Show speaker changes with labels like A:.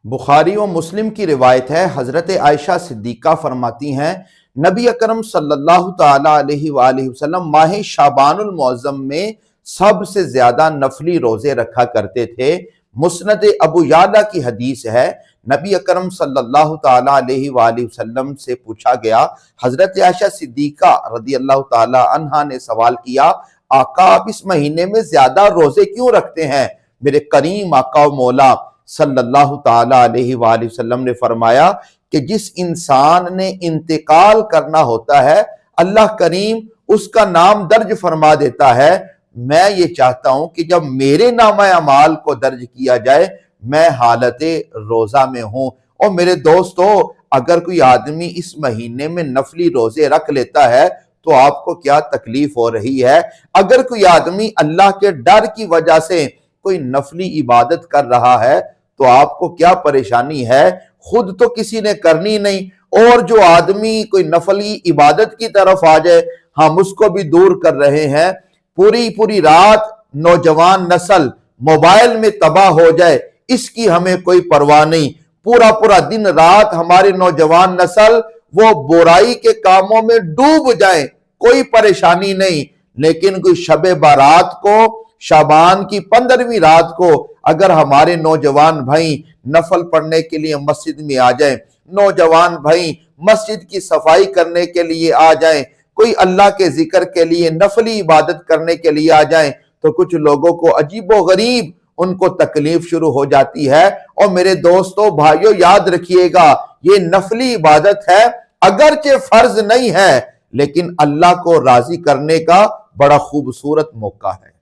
A: بخاری و مسلم کی روایت ہے، حضرت عائشہ صدیقہ فرماتی ہیں نبی اکرم صلی اللہ تعالی علیہ وآلہ وسلم ماہ شعبان المعظم میں سب سے زیادہ نفلی روزے رکھا کرتے تھے۔ مسند ابو یعلا کی حدیث ہے، نبی اکرم صلی اللہ تعالی علیہ وآلہ وسلم سے پوچھا گیا، حضرت عائشہ صدیقہ رضی اللہ تعالی عنہا نے سوال کیا، آقا آپ اس مہینے میں زیادہ روزے کیوں رکھتے ہیں؟ میرے کریم آقا و مولا صلی اللہ تعالی علیہ وآلہ وسلم نے فرمایا کہ جس انسان نے انتقال کرنا ہوتا ہے اللہ کریم اس کا نام درج فرما دیتا ہے۔ میں یہ چاہتا ہوں کہ جب میرے نامہ اعمال کو درج کیا جائے میں حالت روزہ میں ہوں۔ اور میرے دوستو، اگر کوئی آدمی اس مہینے میں نفلی روزے رکھ لیتا ہے تو آپ کو کیا تکلیف ہو رہی ہے؟ اگر کوئی آدمی اللہ کے ڈر کی وجہ سے کوئی نفلی عبادت کر رہا ہے تو آپ کو کیا پریشانی ہے؟ خود تو کسی نے کرنی نہیں، اور جو آدمی کوئی نفلی عبادت کی طرف آ جائے ہم اس کو بھی دور کر رہے ہیں۔ پوری رات نوجوان نسل موبائل میں تباہ ہو جائے اس کی ہمیں کوئی پرواہ نہیں، پورا دن رات ہمارے نوجوان نسل وہ برائی کے کاموں میں ڈوب جائیں، کوئی پریشانی نہیں۔ لیکن کوئی شب بارات کو، شعبان کی 15ویں رات کو اگر ہمارے نوجوان بھائی نفل پڑھنے کے لیے مسجد میں آ جائیں، نوجوان بھائی مسجد کی صفائی کرنے کے لیے آ جائیں، کوئی اللہ کے ذکر کے لیے نفلی عبادت کرنے کے لیے آ جائیں، تو کچھ لوگوں کو عجیب و غریب ان کو تکلیف شروع ہو جاتی ہے۔ اور میرے دوستو بھائیو یاد رکھیے گا، یہ نفلی عبادت ہے، اگرچہ فرض نہیں ہے لیکن اللہ کو راضی کرنے کا بڑا خوبصورت موقع ہے۔